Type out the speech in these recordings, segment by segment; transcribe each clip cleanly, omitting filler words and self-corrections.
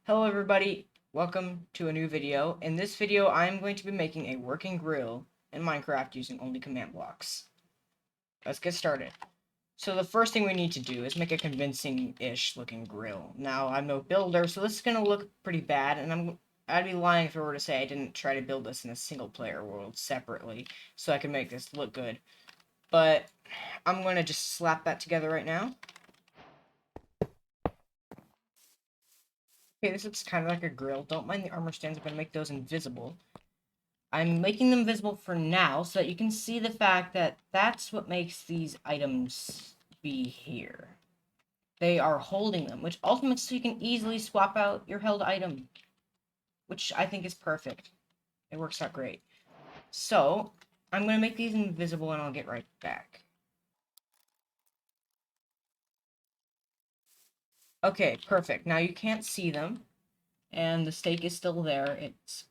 Hello everybody, welcome to a new video. In this video, I'm going to be making a working grill in Minecraft using only command blocks. Let's get started. So the first thing we need to do is make a convincing-ish looking grill. Now, I'm no builder, so this is going to look pretty bad, and I'd be lying if I were to say I didn't try to build this in a single-player world separately, so I can make this look good. But I'm going to just slap that together right now. Okay, this looks kind of like a grill. Don't mind the armor stands, I'm going to make those invisible. I'm making them visible for now so that you can see the fact that that's what makes these items be here. They are holding them, which ultimately so you can easily swap out your held item, which I think is perfect. It works out great. So, I'm going to make these invisible and I'll get right back. Okay, perfect. Now you can't see them, and the stake is still there. It's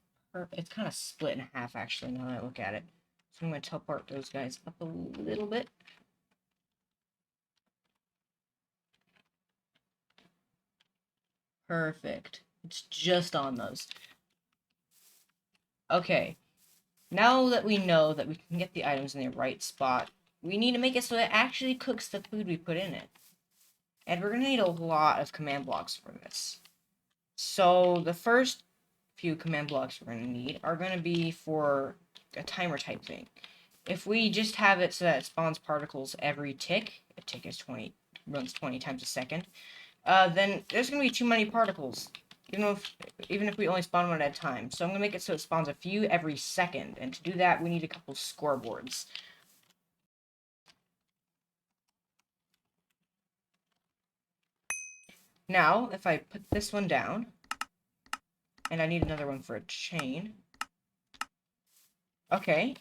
kind of split in half, actually, now that I look at it. So I'm going to teleport those guys up a little bit. Perfect. It's just on those. Okay. Now that we know that we can get the items in the right spot, we need to make it so it actually cooks the food we put in it. And we're going to need a lot of command blocks for this. So the first few command blocks we're going to need are going to be for a timer type thing. If we just have it so that it spawns particles every tick, a tick is 20, runs 20 times a second, then there's going to be too many particles, even if we only spawn one at a time. So I'm going to make it so it spawns a few every second, and to do that, we need a couple scoreboards. Now, if I put this one down, and I need another one for a chain. Okay,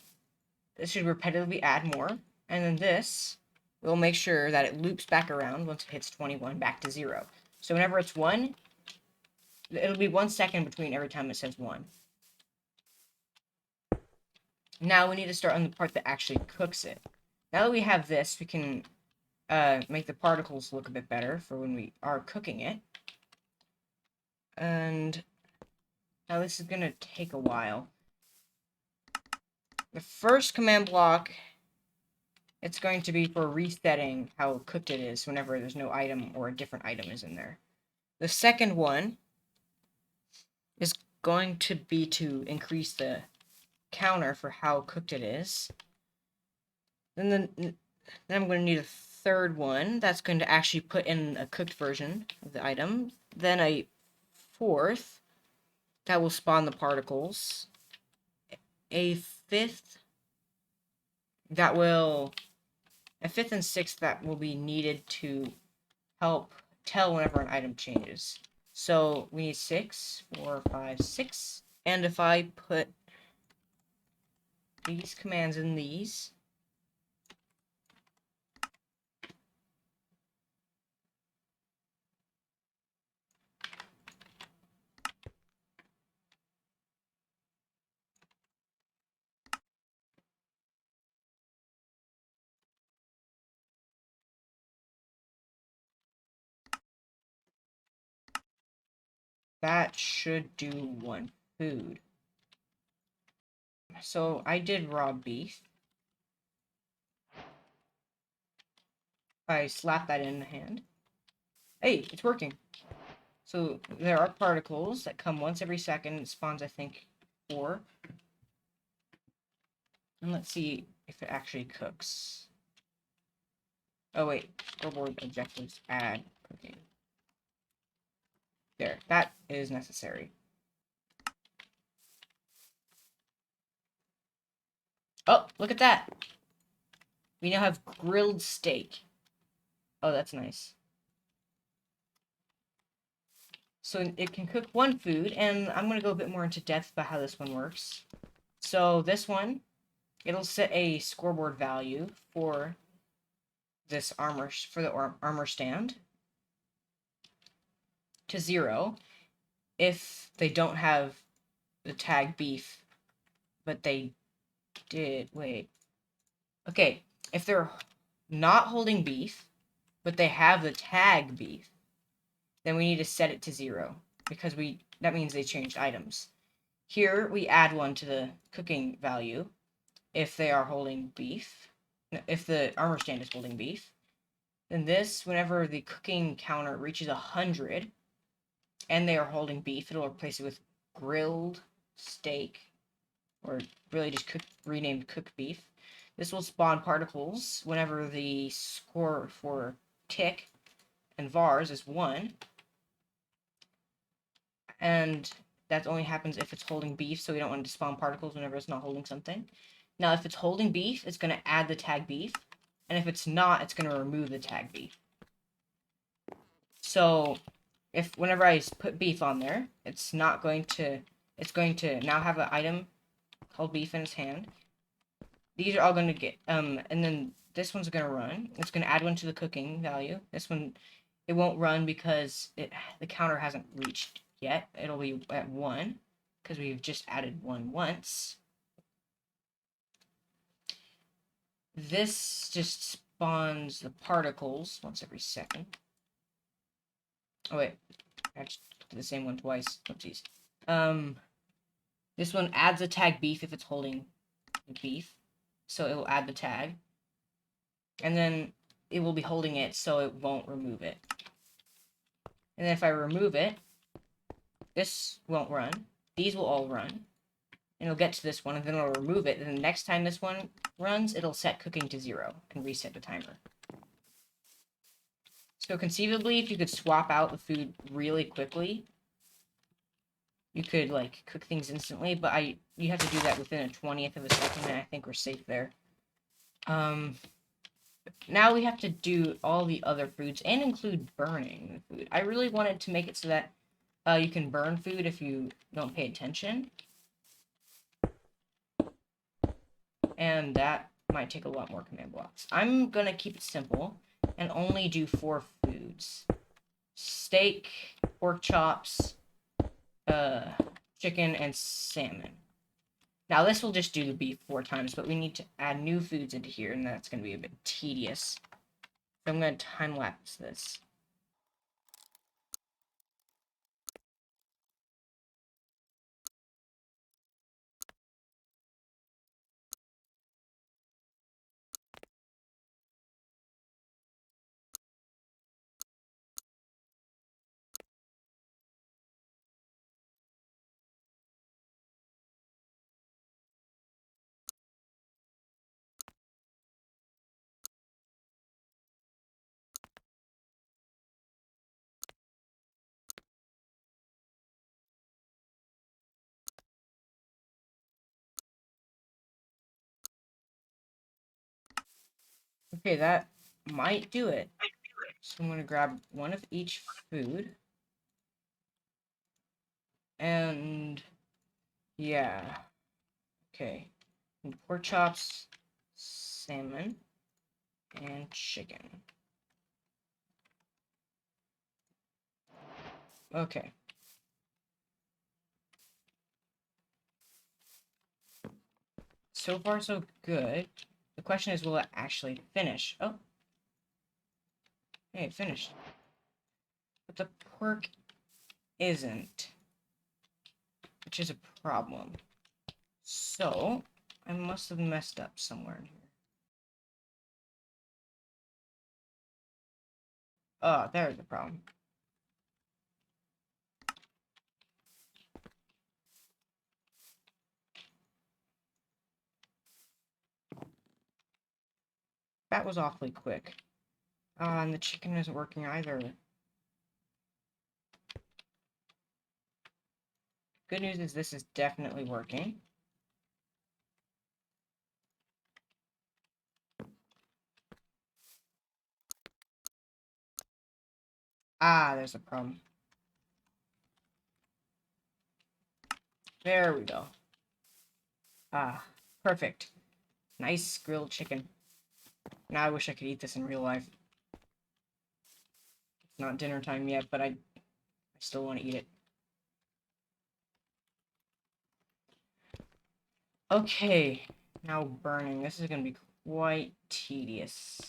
this should repetitively add more, and then this will make sure that it loops back around once it hits 21 back to 0. So whenever it's 1, it'll be 1 second between every time it says 1. Now we need to start on the part that actually cooks it. Now that we have this, we can make the particles look a bit better for when we are cooking it. And now this is going to take a while. The first command block, it's going to be for resetting how cooked it is whenever there's no item or a different item is in there. The second one is going to be to increase the counter for how cooked it is. Then I'm going to need a third one that's going to actually put in a cooked version of the item. Then a fourth that will spawn the particles. A fifth and sixth that will be needed to help tell whenever an item changes. So we need 6, 4, 5, 6. And if I put these commands in these, that should do 1 food. So I did raw beef. I slap that in the hand. Hey, it's working. So there are particles that come once every second. It spawns, I think, 4. And let's see if it actually cooks. Oh wait, scoreboard objectives add cooking. There, that is necessary. Oh, look at that! We now have grilled steak. Oh, that's nice. So it can cook 1 food, and I'm going to go a bit more into depth about how this one works. So this one, it'll set a scoreboard value for this armor stand to 0 if they don't have the tag beef, but they did. Wait. Okay, if they're not holding beef, but they have the tag beef, then we need to set it to 0. because that means they changed items. Here, we add one to the cooking value if they are holding beef, if the armor stand is holding beef. Then this, whenever the cooking counter reaches 100 and they are holding beef, it'll replace it with grilled steak, or really just renamed cooked beef. This will spawn particles whenever the score for tick and vars is 1. And that only happens if it's holding beef, so we don't want to spawn particles whenever it's not holding something. Now, if it's holding beef, it's going to add the tag beef. And if it's not, it's going to remove the tag beef. So, whenever I put beef on there, it's going to now have an item called beef in its hand. These are all going to get, and then this one's going to run. It's going to add one to the cooking value. This one, it won't run because the counter hasn't reached yet. It'll be at 1 because we've just added 1 once. This just spawns the particles once every second. Oh wait, I just did the same one twice. Oopsies. This one adds a tag beef if it's holding beef, so it will add the tag, and then it will be holding it, so it won't remove it. And then if I remove it, this won't run. These will all run. And it'll get to this one, and then it'll remove it. And then the next time this one runs, it'll set cooking to 0 and reset the timer. So conceivably, if you could swap out the food really quickly, you could like cook things instantly. But you have to do that within a 20th of a second, and I think we're safe there. Now we have to do all the other foods and include burning the food. I really wanted to make it so that you can burn food if you don't pay attention. And that might take a lot more command blocks. I'm going to keep it simple and only do 4 foods. Steak, pork chops, chicken, and salmon. Now this will just do the beef 4 times, but we need to add new foods into here, and that's going to be a bit tedious. So I'm going to time-lapse this. Okay, that might do it. So I'm going to grab one of each food. And yeah. Okay. And pork chops, salmon, and chicken. Okay. So far, so good. The question is, will it actually finish? Oh. Hey, it finished. But the pork isn't. Which is a problem. So, I must have messed up somewhere in here. Oh, there's the problem. That was awfully quick. And the chicken isn't working either. Good news is this is definitely working. Ah, there's a problem. There we go. Ah, perfect. Nice grilled chicken. Now I wish I could eat this in real life. It's not dinner time yet, but I still want to eat it. Okay, now burning. This is going to be quite tedious.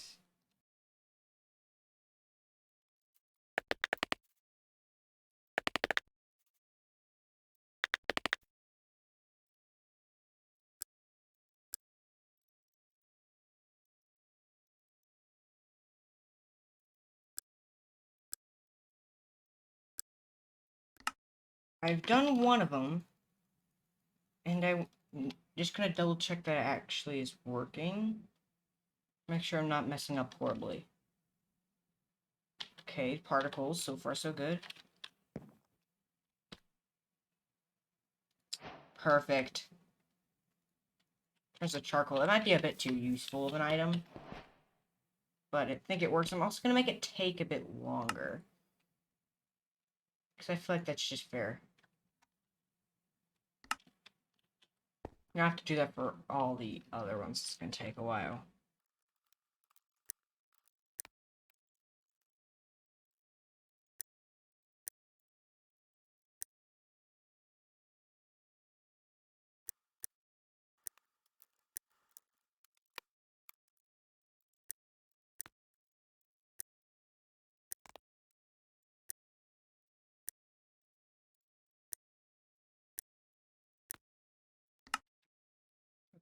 I've done one of them, and I'm just gonna double check that it actually is working. Make sure I'm not messing up horribly. Okay, particles, so far so good. Perfect. There's a charcoal. It might be a bit too useful of an item, but I think it works. I'm also gonna make it take a bit longer, because I feel like that's just fair. I'm gonna have to do that for all the other ones. It's gonna take a while.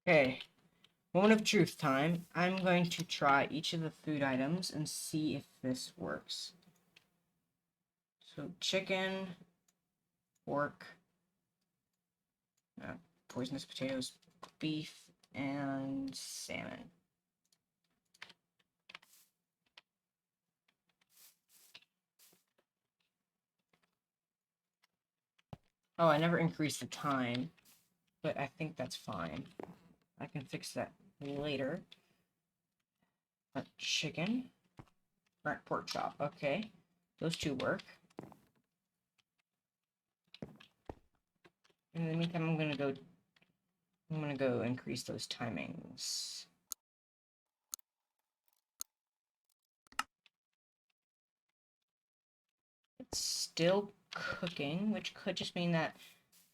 Okay, moment of truth time. I'm going to try each of the food items and see if this works. So chicken, pork, poisonous potatoes, beef, and salmon. Oh, I never increased the time, but I think that's fine. I can fix that later. Chicken, burnt pork chop. Okay, those two work. In the meantime, I'm gonna go increase those timings. It's still cooking, which could just mean that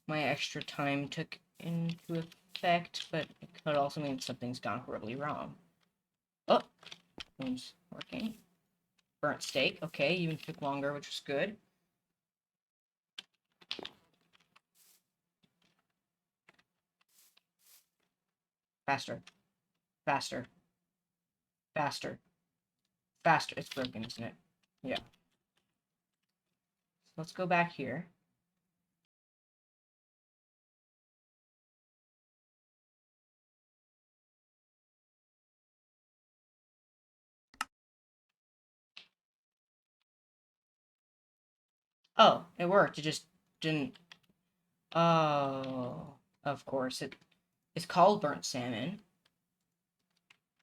my extra time took into effect, but it could also mean something's gone horribly wrong. Oh, it's working. Burnt steak. Okay, even took longer, which was good. Faster. Faster. Faster. Faster. It's broken, isn't it? Yeah. Let's go back here. Oh, it worked. It just didn't. Oh, of course. It's called burnt salmon,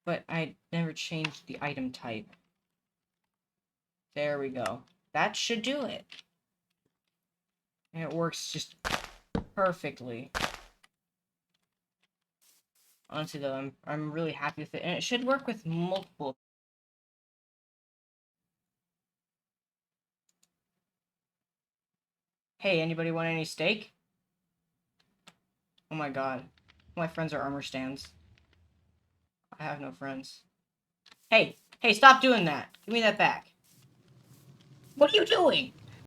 but I never changed the item type. There we go. That should do it. And it works just perfectly. Honestly, though, I'm really happy with it, and it should work with multiple. Hey, anybody want any steak? Oh my god. My friends are armor stands. I have no friends. Hey, stop doing that. Give me that back. What are you doing?